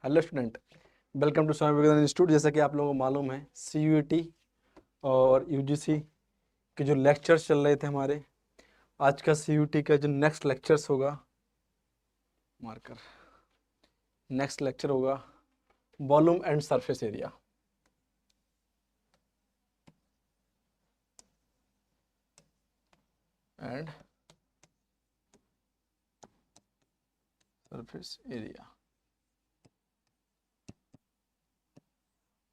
Hello student, welcome to Swami Vivekananda Institute. जैसा कि आप लोगों को मालूम है, सीयूईटी और यूजीसी के जो लेक्चर्स चल रहे थे हमारे, आज का सीयूईटी का जो नेक्स्ट लेक्चर्स होगा, मार्कर नेक्स्ट लेक्चर होगा volume and surface area. And surface area,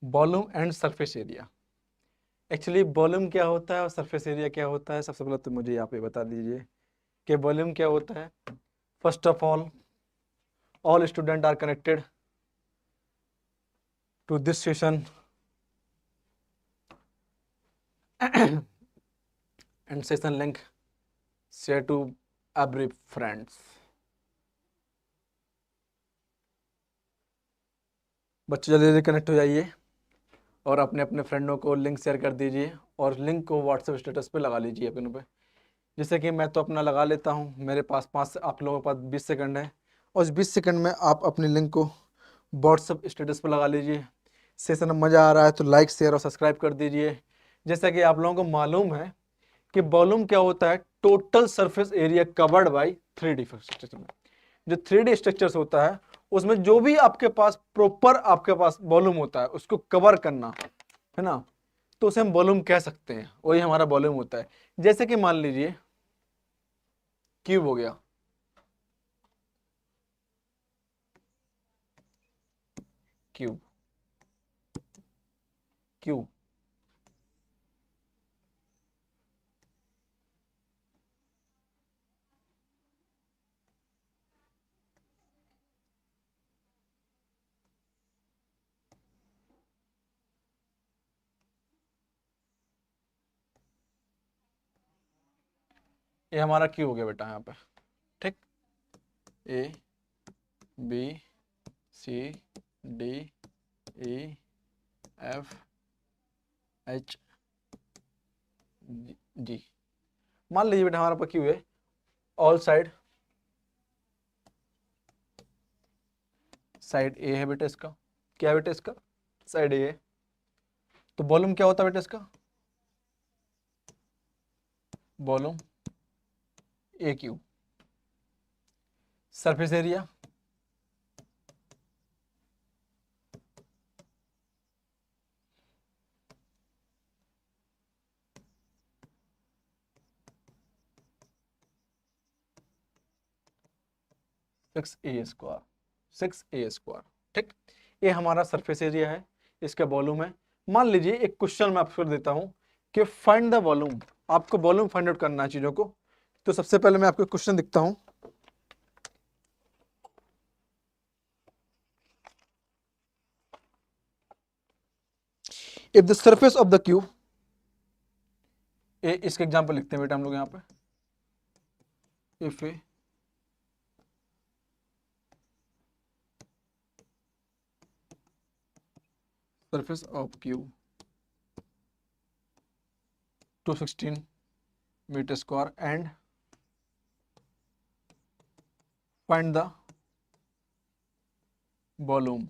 volume and surface area. Actually volume क्या होता है और सरफेस एरिया क्या होता है, सबसे पहले तो मुझे यहाँ पे बता दीजिए कि वॉल्यूम क्या होता है। First of all student are connected to this session and session link share to every friends। बच्चे जल्दी जल्दी कनेक्ट हो जाइए और अपने अपने फ्रेंडों को लिंक शेयर कर दीजिए और लिंक को व्हाट्सएप स्टेटस पे लगा लीजिए अपने पे। जैसे कि मैं तो अपना लगा लेता हूँ, मेरे पास 5 आप लोगों के पास 20 सेकंड है और उस 20 सेकंड में आप अपनी लिंक को व्हाट्सएप स्टेटस पे लगा लीजिए। सेशन में मज़ा आ रहा है तो लाइक शेयर और सब्सक्राइब कर दीजिए। जैसा कि आप लोगों को मालूम है कि वॉल्यूम क्या होता है, total surface area covered by 3D structure में। जो 3D स्ट्रक्चर्स होता है उसमें जो भी आपके पास प्रॉपर आपके पास वॉल्यूम होता है उसको कवर करना है ना, तो उसे हम वॉल्यूम कह सकते हैं, वही हमारा वॉल्यूम होता है। जैसे कि मान लीजिए क्यूब हो गया, क्यूब क्यूब ये हमारा क्यूब हो गया बेटा यहाँ पे, ठीक। A B C D E F H G. मान लीजिए बेटा हमारा क्यूब है, ऑल साइड साइड ए है बेटा इसका। क्या है बेटा इसका? साइड ए है। तो वॉल्यूम क्या होता है बेटा इसका? वॉल्यूम ए क्यूब। सरफेस एरिया सिक्स ए स्क्वायर, 6a²। ठीक, ये हमारा सरफेस एरिया है, इसका वॉल्यूम है। मान लीजिए एक क्वेश्चन मैं आपको देता हूं कि फाइंड द वॉल्यूम। आपको वॉल्यूम फाइंड आउट करना है चीजों को। तो सबसे पहले मैं आपको क्वेश्चन दिखता हूं। If the surface of the cube, इसके एग्जांपल लिखते हैं बेटा हम लोग यहां पे। If A surface of cube 216 meter square and find the volume.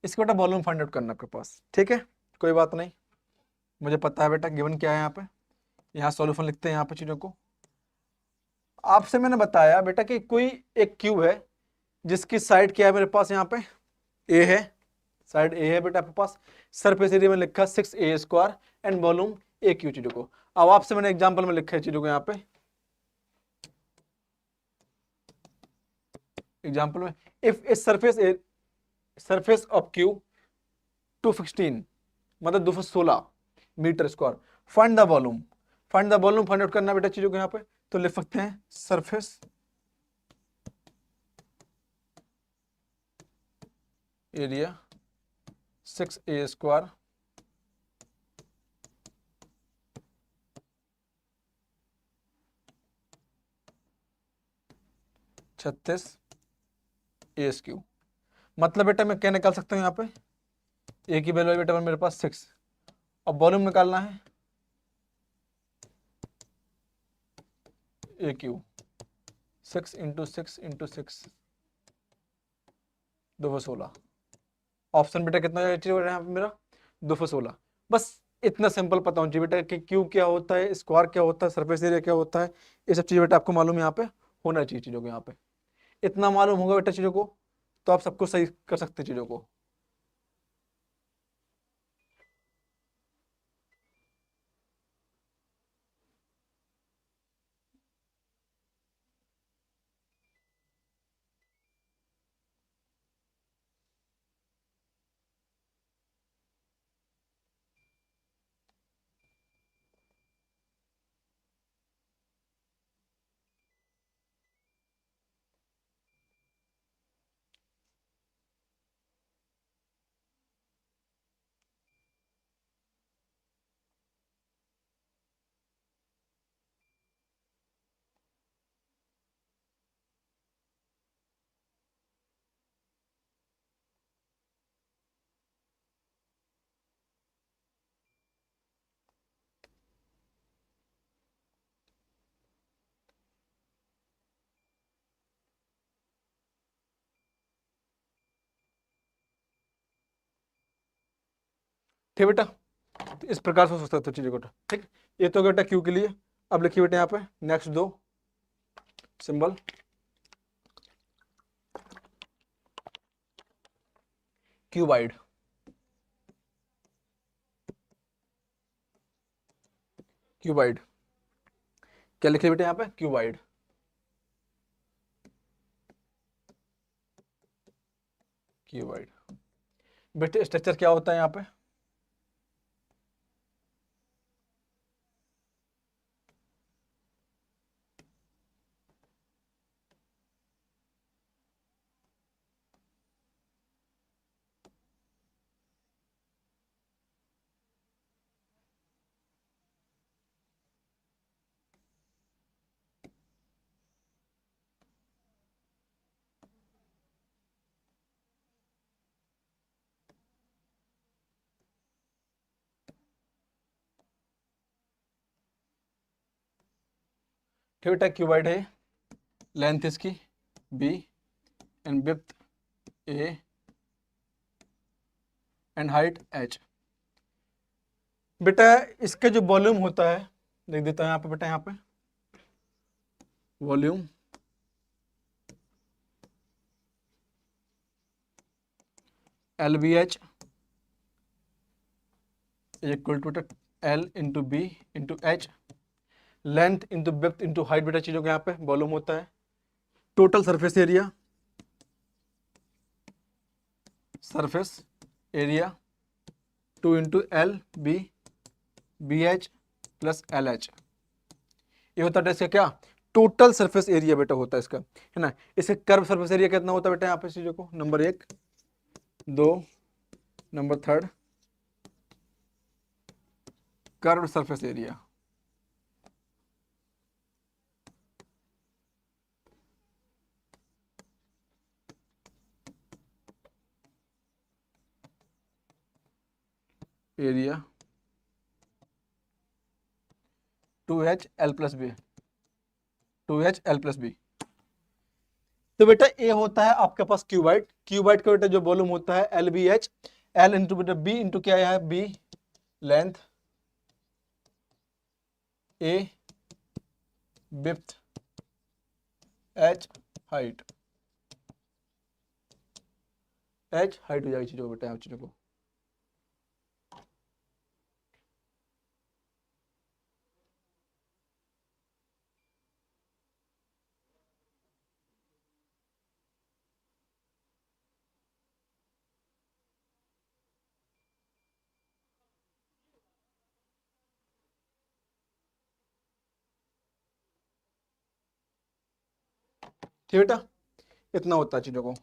इसका बेटा वॉल्यूम फाइंड आउट करना आपके पास, ठीक है, कोई बात नहीं, मुझे पता है बेटा। गिवन क्या है यहाँ पे, यहाँ सॉल्यूशन लिखते हैं यहाँ पे चीजों को। आपसे मैंने बताया बेटा कि कोई एक क्यूब है जिसकी साइड क्या है मेरे पास, यहाँ पे ए है, साइड ए है बेटा आपके पास। सरफेस एरिया में लिखा 6a² and volume A Q चीजों को। अब आपसे मैंने एग्जांपल में लिखा है चीजों को यहाँ पे, एग्जांपल में if a surface of cube 216 मतलब 216 metre square, find the volume. Find the volume find out करना बेटा चीजों को यहाँ पे। तो लिख सकते हैं सरफेस एरिया 6a² 36a³ मतलब बेटा मैं क्या निकाल सकता हूँ यहाँ पे, ए की वैल्यू बेटा मेरे पास 6। अब वॉल्यूम निकालना है ए क्यू, 6 × 6 × 6 216। ऑप्शन बेटा कितना चाहिए बेटा यहाँ पे मेरा? 216। बस इतना सिंपल पता होना चाहिए बेटा कि क्यू क्या होता है, स्क्वायर क्या होता है, सरफेस एरिया क्या होता है, ये सब चीज़ बेटा आपको मालूम यहाँ पे होना चाहिए चीज़ों को। यहाँ पे इतना मालूम होगा बेटा चीज़ों को तो आप सबको सही कर सकते हैं चीज़ों को। ठीक बेटा, तो इस प्रकार से सोच सकते हो चीज़ों को। ठीक, ये तो बेटा क्यू के लिए। अब लिखिए बेटा यहाँ पे नेक्स्ट दो सिंबल। क्यूबाइड, क्यूबाइड क्या लिखिए बेटा यहाँ पे? क्यूबाइड। क्यूबाइड बेटे स्ट्रक्चर क्या होता है यहाँ पे? ठीक बेटा, क्यूबाइड है, लेंथ इसकी B and width A and height H. बेटा इसका जो वॉल्यूम होता है लिख देता है यहाँ पे बेटा, यहाँ पे volume L B H equal to L into B into H, length into width into height बेटा चीजों का यहाँ पे वॉल्यूम होता है। Total surface area, surface area 2 into L B H plus L H, ये होता है इसका क्या? टोटल सरफेस एरिया बेटा होता है इसका, है ना। इसे कर्व सरफेस एरिया कितना होता है बेटा यहाँ पे चीजों को? Number 1, 2, number 3 curve surface area. Area 2h l plus B, 2h l plus B. तो बेटा ए होता है आपके पास क्यूबाइड, क्यूबाइड का बेटा जो वॉल्यूम होता है L B H, L into बेटा बी इंटू क्या है? B length, A width, H height, H height हो जाएगी चीजों बेटा, चीजों को। ठीक बेटा, इतना होता है चीजों को,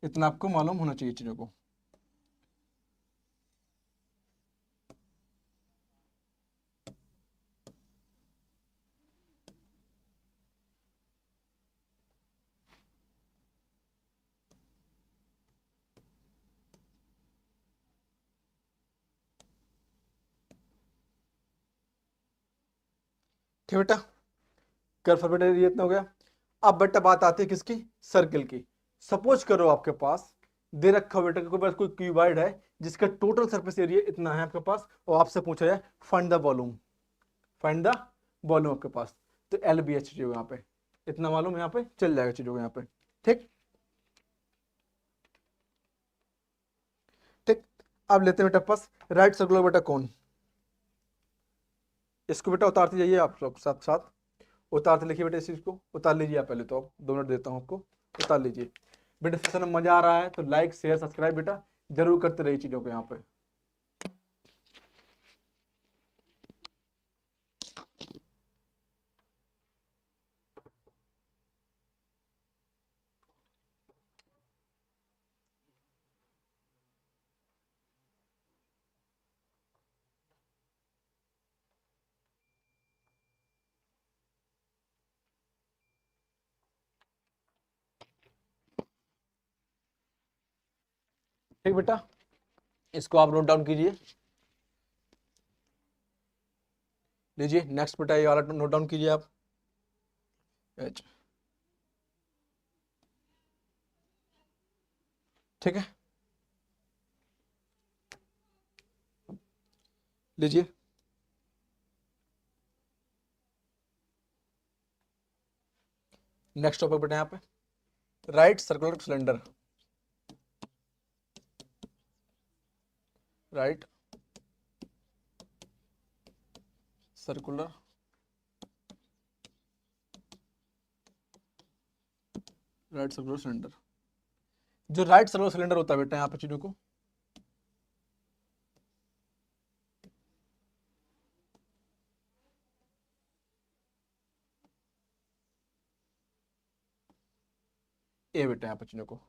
इतना आपको मालूम होना चाहिए चीजों को। ठीक बेटा, कर्व बेटा ये इतना हो गया। अब बेटा बात आती है किसकी? सर्किल की। सपोज करो आपके पास दे रखा बेटा के पास कोई क्यूबॉइड है जिसका टोटल सरफेस एरिया इतना है आपके पास, और आपसे पूछा जाए find the volume, find the volume आपके पास, तो एल बी एच जो यहाँ पे इतना मालूम यहाँ पे चल जाएगा चीजों यहाँ पे। ठीक ठीक। अब लेते हैं बेटा पास राइट सर्कुलर बेटा कौन, इसको बेटा उतारते जाइए आप सब साथ साथ, उतारते लिखिए बेटा इस चीज को, उतार लीजिए आप पहले तो, आप 2 मिनट देता हूँ आपको, उतार लीजिए बेटा। सेशन में मजा आ रहा है तो लाइक शेयर सब्सक्राइब बेटा जरूर करते रहिए चीजों को यहाँ पे। ठीक बेटा, इसको आप नोट डाउन कीजिए, लीजिए नेक्स्ट बेटा ये वाला नोट डाउन कीजिए आप, एच। ठीक है, लीजिए नेक्स्ट टॉपिक बेटा यहाँ पे right circular cylinder, right circular right circular cylinder, जो राइट सर्कुलर सिलेंडर होता है बेटा यहाँ पे चीजों को, ए बेटा यहाँ पे चीजों को,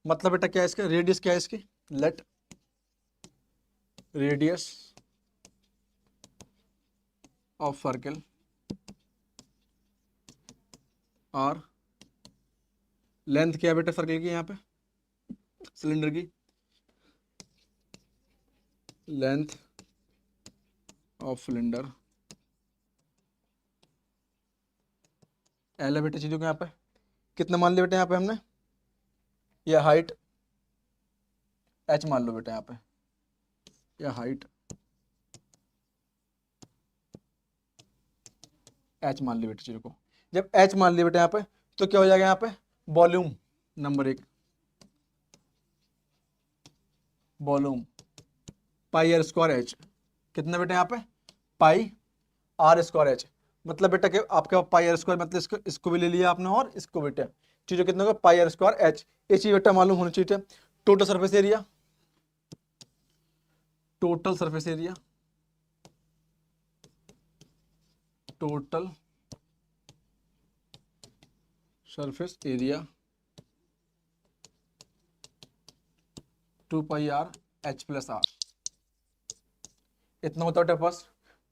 मतलब बेटा क्या है इसका रेडियस, क्या है इसकी, लेट रेडियस ऑफ सर्कल और लेंथ क्या है बेटा सर्कल की, यहाँ पे सिलेंडर की लेंथ ऑफ सिलेंडर, एल है बेटा चीजों को यहाँ पे, कितना मान लिया बेटा यहाँ पे हमने, या हाइट एच मान लो बेटा यहाँ पे, या हाइट एच मान लिया बेटा चीजों को। जब एच मान लिया बेटा यहाँ पे तो क्या हो जाएगा यहाँ पे volume, number 1 volume pi R square H, कितना बेटा यहाँ पे पाई आर स्क्वायर एच, मतलब बेटा कि आपके पास पाई आर स्क्वायर, मतलब इसको भी ले लिया आपने और इसको बेटा, चीजों कितना होगा पाई आर स्क्वायर एच, ये चीज बेटा मालूम होनी चाहिए। Total surface area, total surface area, total surface area 2 pi R H plus R, इतना होता है पास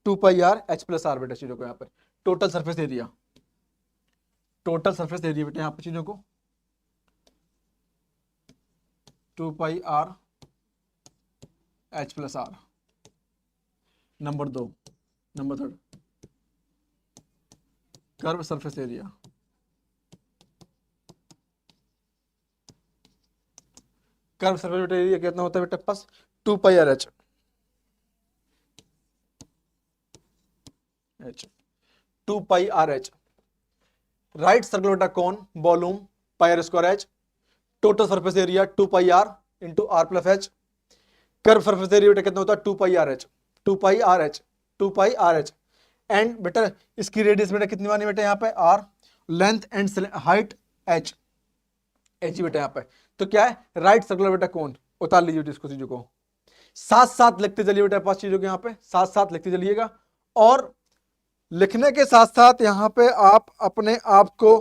2 pi R H plus R बेटा चीजों को यहाँ पर, total surface area, total surface area बेटा यहाँ पे चीजों को 2 pi R H plus R, number 2, number 3 curve surface area, curve surface area कितना होता है बेटा पास 2 pi R H, H 2 pi R H, right circular बेटा cone volume pi R square H, total surface area 2 pi R into R plus H, curve surface area बेटा कितना होता है 2 pi R H, 2 pi R H, 2 pi R H, and बेटा इसकी radius बेटा कितनी मानी बेटा यहाँ पे R, length and height H, H बेटा यहाँ पे, तो क्या है राइट सर्कुलर बेटा कौन, उतार लीजिए इसको चीजों को, साथ साथ लिखते चलिए बेटा पास चीजों के यहाँ पे, साथ साथ लिखते चलिएगा, और लिखने के साथ साथ यहाँ पे आप अपने आप को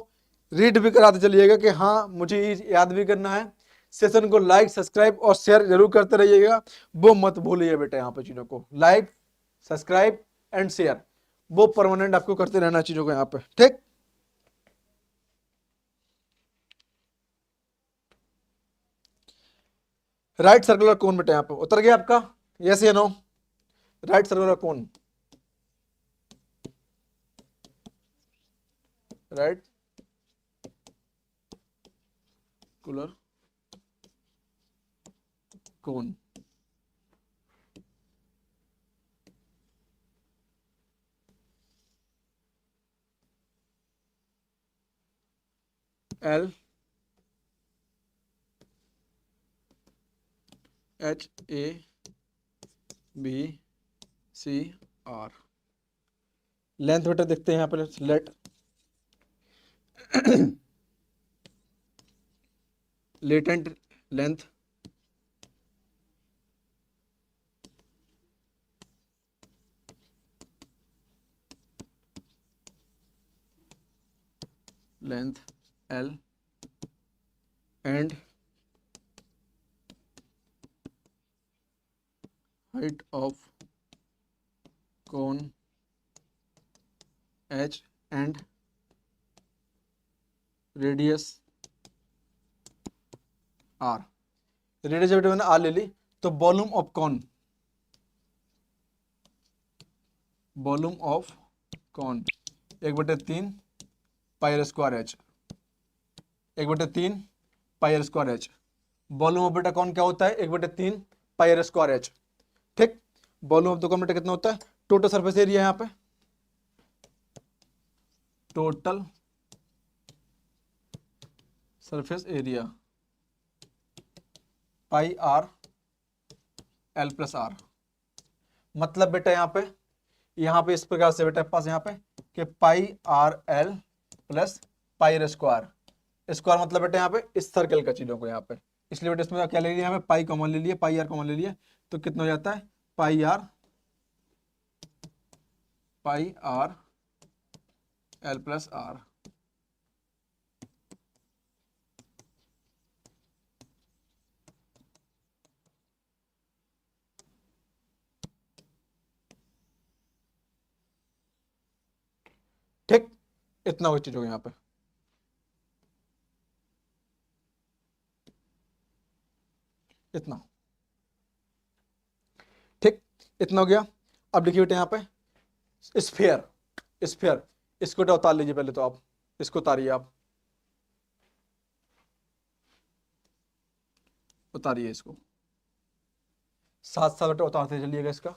रीड भी कराते चलिएगा कि हाँ मुझे याद भी करना है। सेशन को लाइक सब्सक्राइब और शेयर जरूर करते रहिएगा, वो मत भूलिए बेटा यहाँ पे चीजों को लाइक सब्सक्राइब एंड शेयर, वो परमानेंट आपको करते रहना चीजों को यहाँ पे। ठीक, राइट सर्कुलर कोन बेटा यहाँ पे उतर गया आपका, यस या no, right circular cone, right circular cone. L H A B C R. Length बेटा देखते हैं यहाँ पर, let latent length length L and height of cone H and radius R. Radius बेटा मैंने आर ले ली, तो volume of cone, volume of cone 1/3 pi R square H, 1/3 pi R square H. Volume of बेटा cone क्या होता है, 1/3 pi R square H. ठीक, वॉल्यूम ऑफ द कौन बेटा कितना होता है, टोटल सरफेस एरिया यहाँ पे, total surface area pi R L plus R. मतलब बेटा यहाँ पे इस प्रकार से बेटा पास यहाँ पे कि pi R L plus pi R square. Square मतलब बेटा यहाँ पे इस सर्कल का चीजों को यहाँ पे, इसलिए बेटा इसमें क्या ले लिया, यहाँ पे पाई कॉमन ले लिया, पाई आर कॉमन ले लिया, तो कितना हो जाता है पाई आर एल प्लस आर। ठीक, इतना वो चीज हो यहाँ पे। इतना ठीक, इतना हो गया। अब देखिए बेटा यहाँ पे स्फीयर, स्फीयर इसको बेटा उतार लीजिए पहले, तो आप इसको उतारिए, आप उतारिए इसको, साथ साथ बेटा उतारते चलिएगा इसका।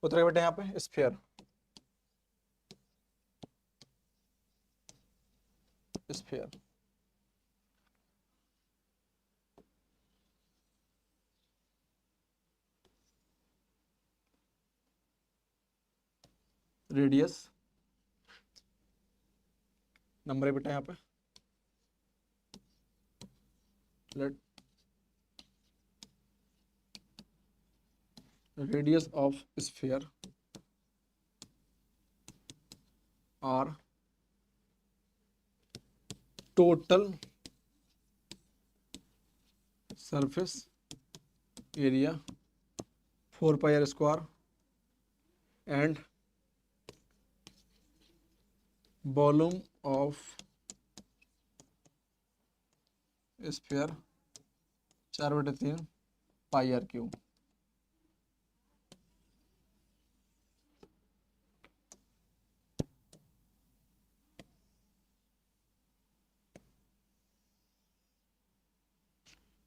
उतरेगा बेटा यहाँ पे स्फीयर, स्फीयर रेडियस नंबर है बेटा यहाँ पे, let radius of sphere R total surface area 4 pi R square and volume of sphere 4/3 pi R cube.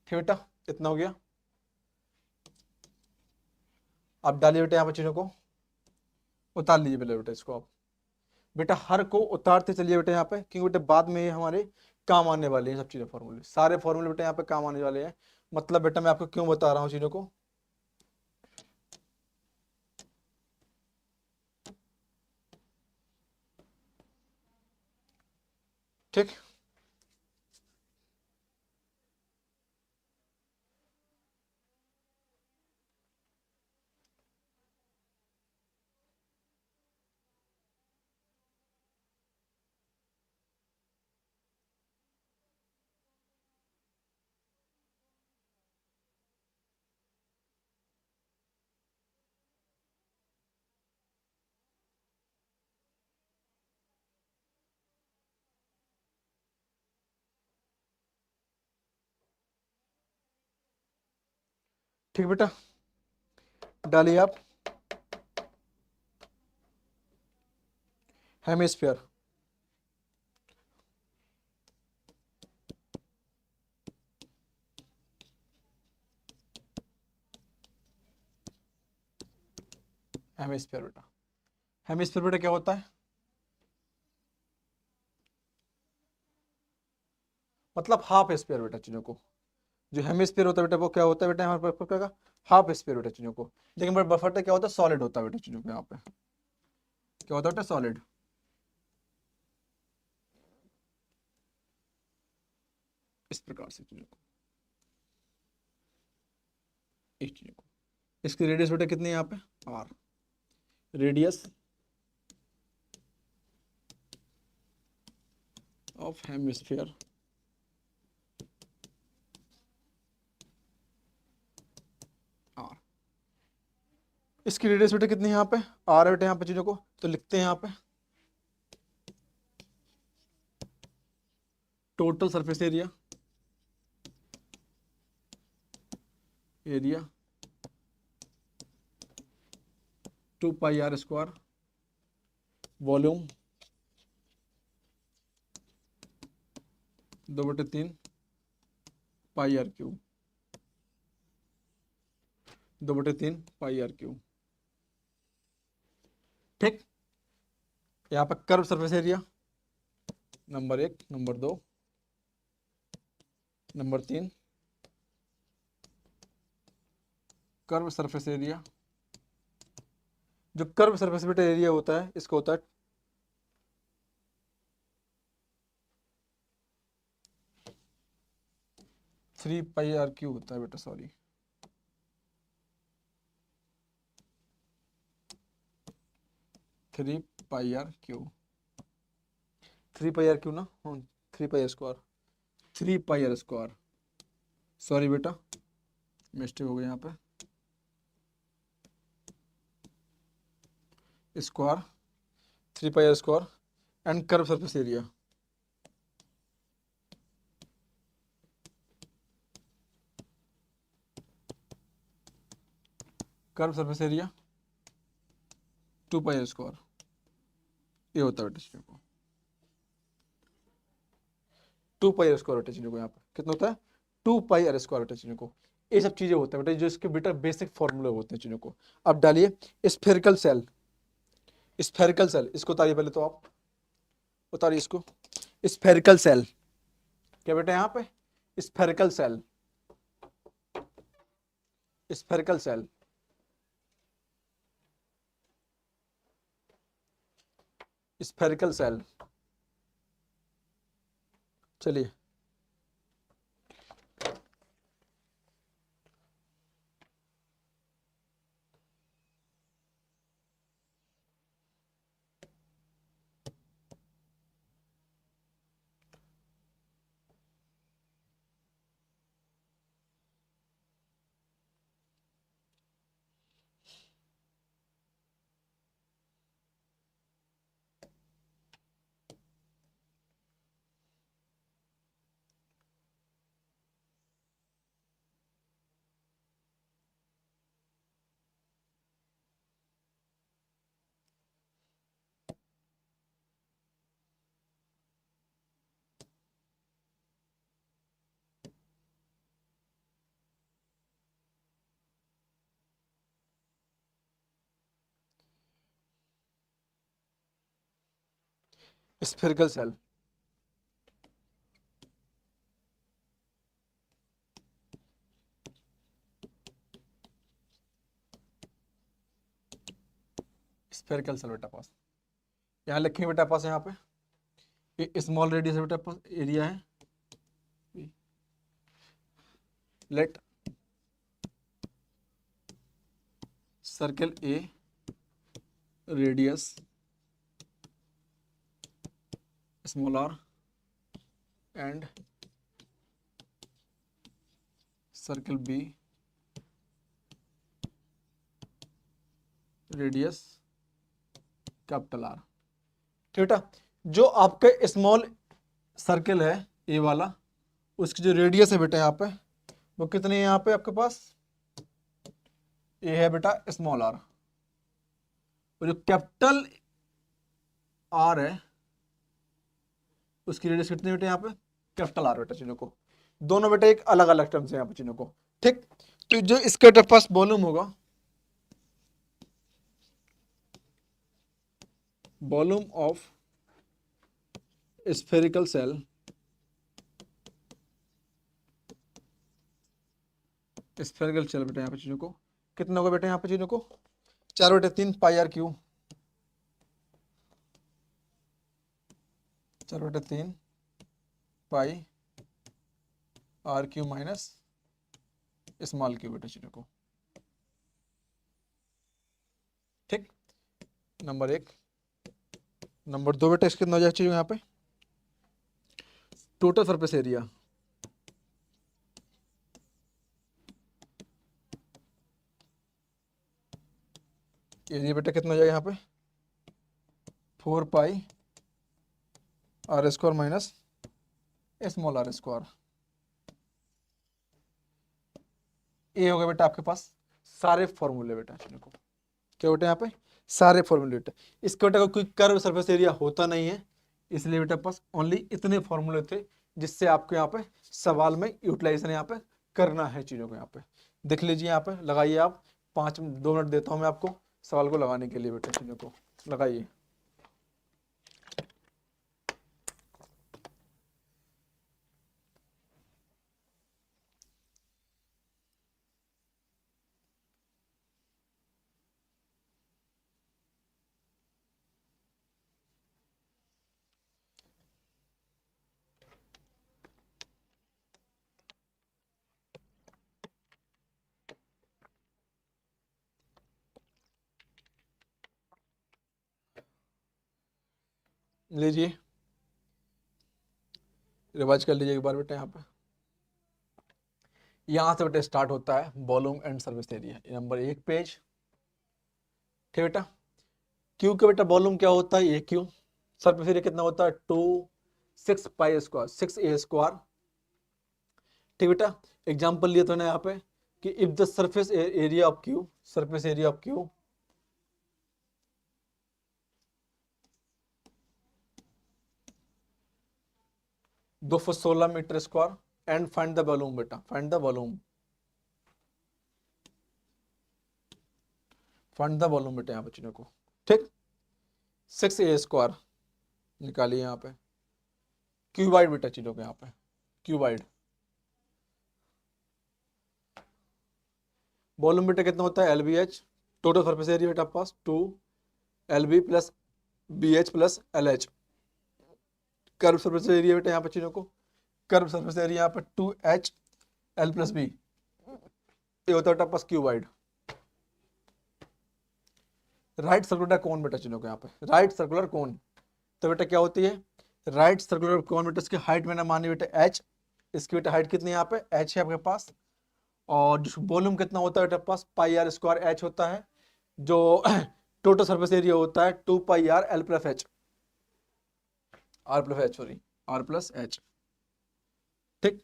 ठीक बेटा, इतना हो गया। आप डालिए बेटा यहाँ पर चीजों को, उतार लीजिए पहले बेटा इसको आप। बेटा हर को उतारते चलिए बेटा यहाँ पे, क्योंकि बेटा बाद में ये हमारे काम आने वाले हैं सब चीजें, फॉर्मूले, सारे फॉर्मूले बेटा यहाँ पे काम आने वाले हैं। मतलब बेटा मैं आपको क्यों बता रहा हूँ चीजों को, ठीक। ठीक बेटा, डालिए आप हेमिस्फीयर, हेमिस्फीयर बेटा, हेमिस्फीयर बेटा क्या होता है, मतलब हाफ स्फीयर बेटा चीजों को। जो हेमिस्फीयर होता है बेटा वो क्या होता है बेटा, हमारे पास का हाफ स्फीयर बेटा चीजों को। लेकिन बेटा बफर क्या होता है, सॉलिड होता है बेटा चीजों को। यहाँ पे क्या होता है बेटा, सॉलिड। इस प्रकार से चीजों को, इस चीजों को। इसकी रेडियस बेटा कितनी है यहाँ पे, R, radius of hemisphere R. इसकी रेडियस बेटा कितनी है यहाँ पे, आर है बेटा यहाँ पे चीजों को, तो लिखते हैं यहाँ पे total surface area, area 2 pi R square, volume 2/3 pi R cube, 2/3 pi R cube. ठीक, यहाँ पे curve surface area number 1, number 2, number 3, curve surface area. जो कर्व सरफेस बेटा एरिया होता है इसको होता है 3 पाई आर क्यूब होता है बेटा, sorry 3 pi R cube, 3 pi R cube ना, 3 pi R square, 3 pi R square, sorry बेटा मिस्टेक हो गई यहाँ पे, square 3 pi R square and curve surface area. Curve surface area 2 pi R square, ये होता है बेटा चीजों को 2 पाई आर स्क्वायर बेटा चीजों को। यहाँ पे कितना होता है, 2 पाई आर स्क्वायर बेटा चीजों को। ये सब चीजें होते हैं बेटा जो इसके बेटा बेसिक फॉर्मूले होते हैं चीजों को। अब डालिए स्फेरिकल सेल, स्फेरिकल सेल इसको उतारिए पहले तो आप, उतारिए इसको। स्फेरिकल सेल क्या बेटा, यहाँ पे spherical shell, spherical shell, spherical shell. चलिए स्फेरिकल सेल, स्फेरिकल सेल बेटा पास, यहाँ लिखेंगे बेटा पास, यहाँ पे स्मॉल रेडियस बेटा पास एरिया है, let circle A radius small R and circle B radius capital R. ठीक बेटा, जो आपके स्मॉल सर्कल है ए वाला, उसकी जो रेडियस है बेटा यहाँ पे वो कितनी है, यहाँ पे आपके पास ये है बेटा स्मॉल आर, और जो कैपिटल आर है उसकी रेडियस कितनी बेटे यहाँ पे, कैपिटल आर बेटा चिन्हों को, दोनों बेटे एक अलग अलग टर्म से यहाँ पे चिन्हों को। ठीक, तो जो इसके बेटे पास वॉल्यूम होगा, volume of spherical shell, spherical shell बेटा यहाँ पे चिन्हों को कितना होगा बेटा यहाँ पे चिन्हों को 4/3 pi R cube, 4/3 pi R cube minus small cube बेटा चिन्हों को। ठीक, नंबर 1। नंबर 2 बेटा इसके कितना हो जाएगा चाहिए यहाँ पे, टोटल सरफेस एरिया, एरिया बेटा कितना हो जाएगा यहाँ पे 4 pi R square minus small R square. ये हो गया बेटा आपके पास सारे फॉर्मूले बेटा, को क्या बेटा यहाँ पे सारे फॉर्मूले बेटा। इसके बेटा कोई कर्व सरफेस एरिया होता नहीं है, इसलिए बेटा पास ओनली इतने फॉर्मूले थे जिससे आपको यहाँ पे सवाल में यूटिलाइजेशन यहाँ पे करना है चीज़ों को। यहाँ पे देख लीजिए, यहाँ पे लगाइए आप 2 मिनट देता हूँ मैं आपको सवाल को लगाने के लिए बेटा, चीज़ों को लगाइए। लीजिए रिवाइज कर लीजिए एक बार बेटा। यहाँ से बेटा स्टार्ट होता है volume and surface area, number 1 page. ठीक बेटा, क्यू का बेटा वॉल्यूम क्या होता है, ये क्यू, सरफेस एरिया कितना होता है 6 पाई स्क्वायर 6a स्क्वायर। ठीक बेटा, एग्जांपल लिया तो ना यहाँ पे कि if the surface area of cube, surface area of cube 216 metre square and find the volume बेटा, find the volume, find the volume बेटा यहाँ बच्चों को। ठीक, 6a स्क्वायर निकालिए यहाँ पे, क्यूबाइड बेटा चीजों को, यहाँ पे क्यूबाइड। वॉल्यूम बेटा कितना होता है LBH, टोटल सरफेस एरिया बेटा पास 2 LB plus BH plus LH। Curve surface area बेटा यहाँ पे चीजों को, कर्व सरफेस एरिया यहाँ पे 2H L प्लस B, ये होता है बेटा पास क्यूबाइड। राइट सर्कुलर कोन बेटा चीजों को, यहाँ पे राइट सर्कुलर कोन, तो बेटा क्या होती है राइट सर्कुलर कोन बेटा, इसकी हाइट मैंने मानी बेटा H, इसकी बेटा हाइट कितनी है यहाँ पे H है आपके पास, और जो वॉल्यूम कितना होता है बेटा पास पाई आर स्क्वायर H होता है, जो टोटल सरफेस एरिया होता है 2 pi R L plus H, R plus H sorry R plus H। ठीक,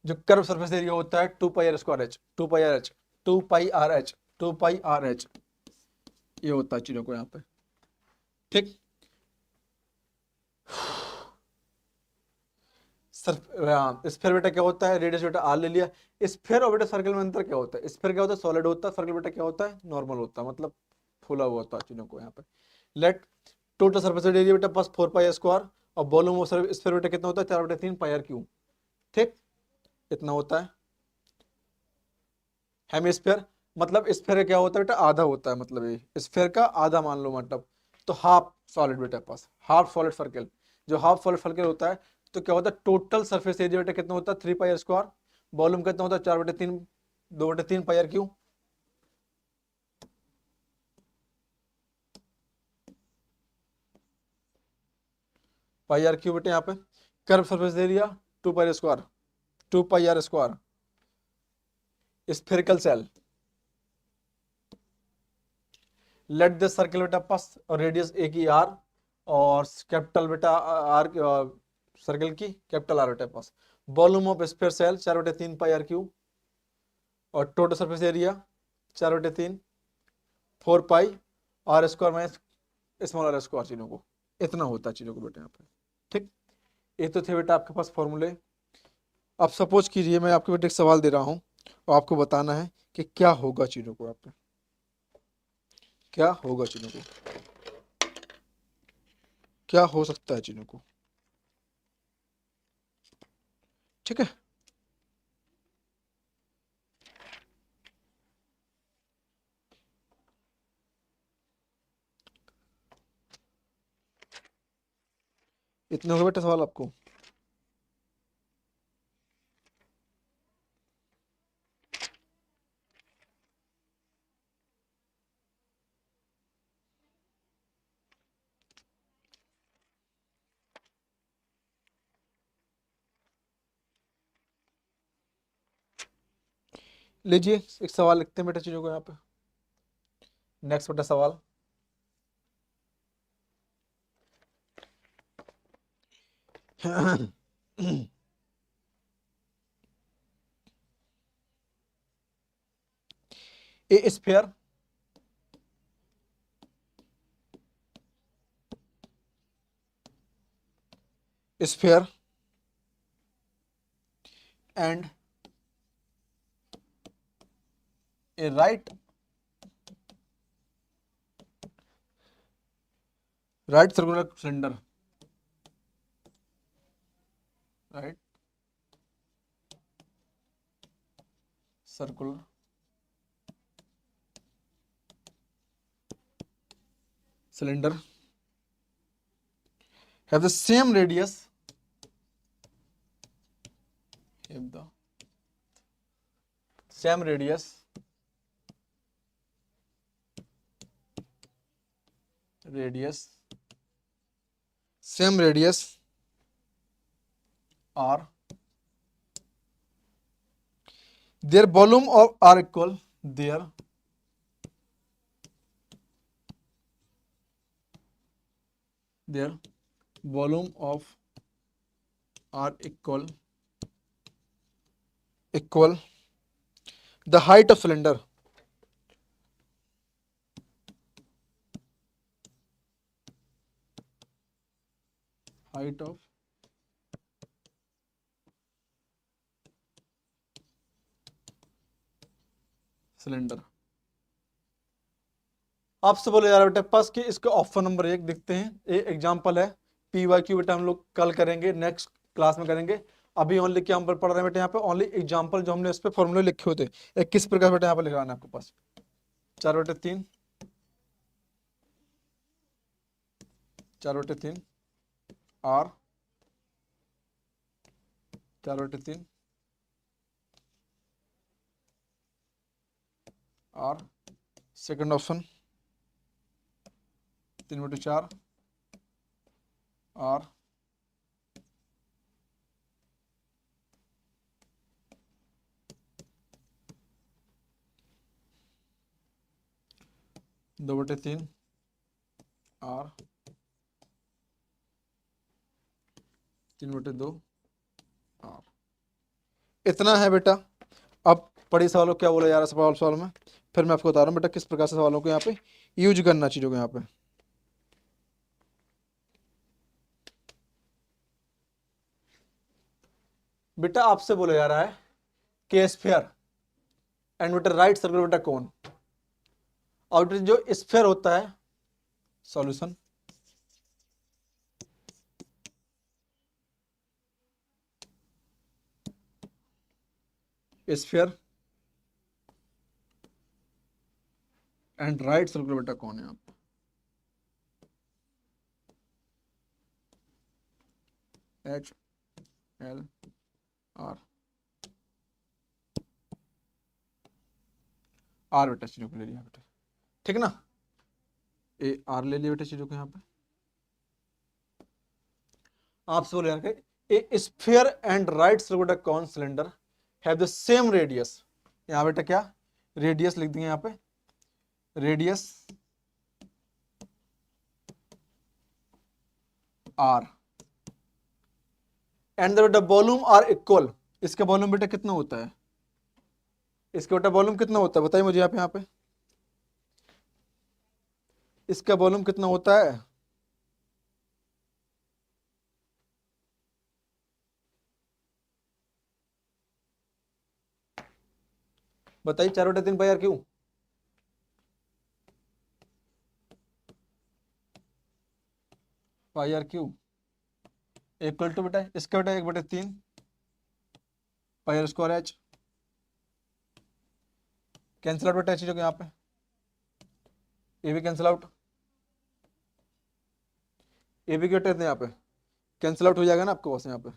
जो कर्व सरफेस एरिया होता है 2 pi R square H, 2 pi R H, 2 pi R H, 2 pi R H, ये होता है चीजों को यहाँ पे। ठीक, स्फीयर बेटा क्या होता है, रेडियस बेटा आर ले लिया। स्फीयर और बेटा सर्कल में अंतर क्या होता है, स्फीयर क्या होता है सॉलिड होता है, सर्कल बेटा क्या होता है नॉर्मल होता है, मतलब फुला हुआ होता है चीजों को। यहाँ पे लेट टोटल सरफेस एरिया बेटा पास 4 पाई स्क्वायर, और वॉल्यूम ऑफ स्फीयर बेटा कितना होता है 4/3 पाई आर क्यू। ठीक, इतना होता है। हेमिस्फीयर मतलब स्फीयर क्या होता है बेटा आधा होता है, मतलब ये स्फीयर का आधा मान लो, मतलब तो हाफ सॉलिड बेटा पास, हाफ सॉलिड सर्कल, जो हाफ सॉलिड सर्कल होता है तो क्या होता है टोटल सरफेस एरिया बेटा कितना होता है 3 पाई आर स्क्वायर, वॉल्यूम कितना होता है 4/3 2/3 pi R cube. Pi R cube बेटे यहाँ पे curve surface area 2 pi R square, 2 pi R square. Spherical shell, let this circle बेटा पास और रेडियस ए की आर, और कैपिटल बेटा आर सर्कल की कैपिटल आर बेटा पास, volume of sphere shell 4/3 pi R cube, और total surface area 4/3 4 pi R square minus small R square चीज़ों को, इतना होता है चीज़ों को बेटा यहाँ पे। ठीक, ये तो थे बेटा आपके पास फॉर्मूले। अब सपोज कीजिए मैं आपके बेटे एक सवाल दे रहा हूँ और आपको बताना है कि क्या होगा चीज़ों को, आप क्या होगा चीज़ों को, क्या हो सकता है चीज़ों को। ठीक है, इतने हो गए बेटा सवाल आपको। लीजिए एक सवाल लिखते हैं बेटा चीज़ों को यहाँ पे। नेक्स्ट बेटा सवाल, ए sphere sphere and A right circular cylinder, right circular cylinder have the same radius, have the same radius same radius or their volume of are equal, their volume of are equal the height of cylinder, height of cylinder. आपसे बोले जा रहा बेटा पास कि इसका option number 1 देखते हैं, ये एग्जांपल है। पी वाई क्यू बेटा हम लोग कल करेंगे, नेक्स्ट क्लास में करेंगे। अभी ओनली क्या हम पढ़ रहे हैं बेटा यहाँ पे, ओनली एग्जांपल जो हमने इस पे फॉर्मूले लिखे होते हैं, किस प्रकार बेटा यहाँ पे लिखवाना है आपके पास। 4/3 4/3 R 4/3 R, second option 3/4 R, दो बटे तीन आर, 3/2 आर, इतना है बेटा। अब पढ़ी सवालों क्या बोला जा रहा है सवाल में, फिर मैं आपको बता रहा हूँ बेटा किस प्रकार से सवालों को यहाँ पे यूज करना चीजों को यहाँ पे। बेटा आपसे बोला जा रहा है कि स्फीयर एंड बेटा राइट सर्कुलर बेटा कौन, और जो स्फीयर होता है solution sphere and right circular बेटा कौन है यहाँ पे, एच एल आर, आर बेटा चीजों को ले लिया बेटा, ठीक है ना, ए आर ले लिया बेटा चीजों को यहाँ पे। आपसे बोले यार a sphere and right circular cone cylinder have the same radius, यहाँ बेटा क्या रेडियस लिख देंगे यहाँ पे, रेडियस आर एंड द बेटा वॉल्यूम आर इक्वल, इसका वॉल्यूम बेटा कितना होता है इसका बेटा वॉल्यूम कितना होता है बताइए मुझे, यहाँ पे इसका वॉल्यूम कितना होता है? बताइए, 4/3 pi R cube. Pi R cube equal to बेटा इसका बेटा 1/3 pi R square H. Cancel out बेटा चीजों को यहाँ पे, ये भी कैंसिल आउट, ये भी क्या कहते हैं यहाँ पे कैंसिल आउट हो जाएगा ना आपके पास यहाँ पे।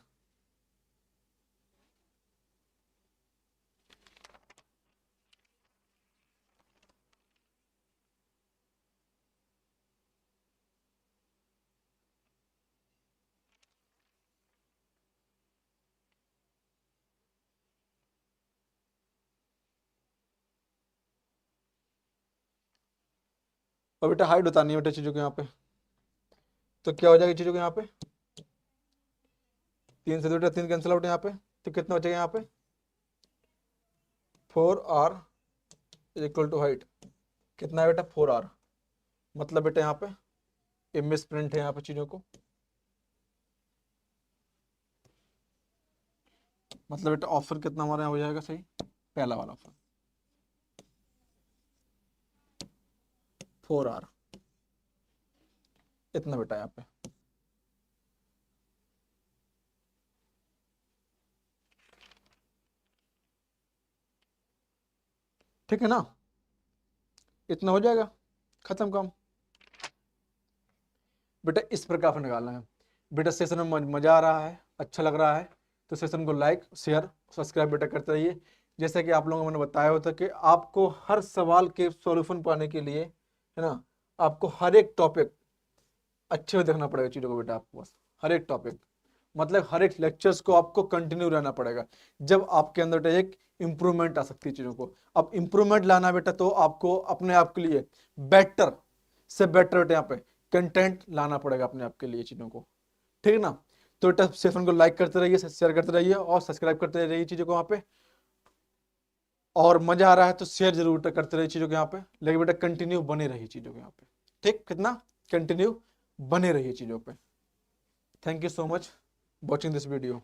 और बेटा हाइट बतानी है बेटा चीजों को यहाँ पे, तो क्या हो जाएगी चीजों को यहाँ पे, 3 से बेटा 3 कैंसिल आउट यहाँ पे, तो कितना बचेगा यहाँ पे 4r इक्वल टू हाइट, कितना है बेटा 4r। मतलब बेटा यहाँ पे ये मिस प्रिंट है यहाँ पे चीजों को, मतलब बेटा ऑप्शन कितना हमारे यहाँ हो जाएगा सही, पहला वाला ऑप्शन 4r, इतना बेटा यहाँ पे। ठीक है ना, इतना हो जाएगा, खत्म काम। बेटा इस प्रकार से निकालना है। बेटा सेशन में मजा आ रहा है, अच्छा लग रहा है, तो सेशन को लाइक शेयर सब्सक्राइब बेटा करते रहिए। जैसे कि आप लोगों को मैंने बताया होता कि आपको हर सवाल के सॉल्यूशन पाने के लिए, है ना, आपको हर एक टॉपिक अच्छे से देखना पड़ेगा चीज़ों को बेटा, आपको बस हर एक टॉपिक, मतलब हर एक लेक्चर्स को आपको कंटिन्यू रहना पड़ेगा, जब आपके अंदर एक इंप्रूवमेंट आ सकती है चीज़ों को। अब इंप्रूवमेंट लाना बेटा तो आपको अपने आप के लिए बेटर से बेटर बेटा यहाँ पे कंटेंट लाना पड़ेगा अपने आप के लिए चीज़ों को, ठीक है ना। तो बेटा सेशन को लाइक करते रहिए, शेयर करते रहिए और सब्सक्राइब करते रहिए चीज़ों को वहाँ पे। और मजा आ रहा है तो शेयर जरूर करते रहिए चीज़ों के यहाँ पे, लेकिन बेटा कंटिन्यू बने रहिए चीज़ों के यहाँ पे, ठीक, कितना कंटिन्यू बने रहिए चीज़ों पे। Thank you so much watching this video.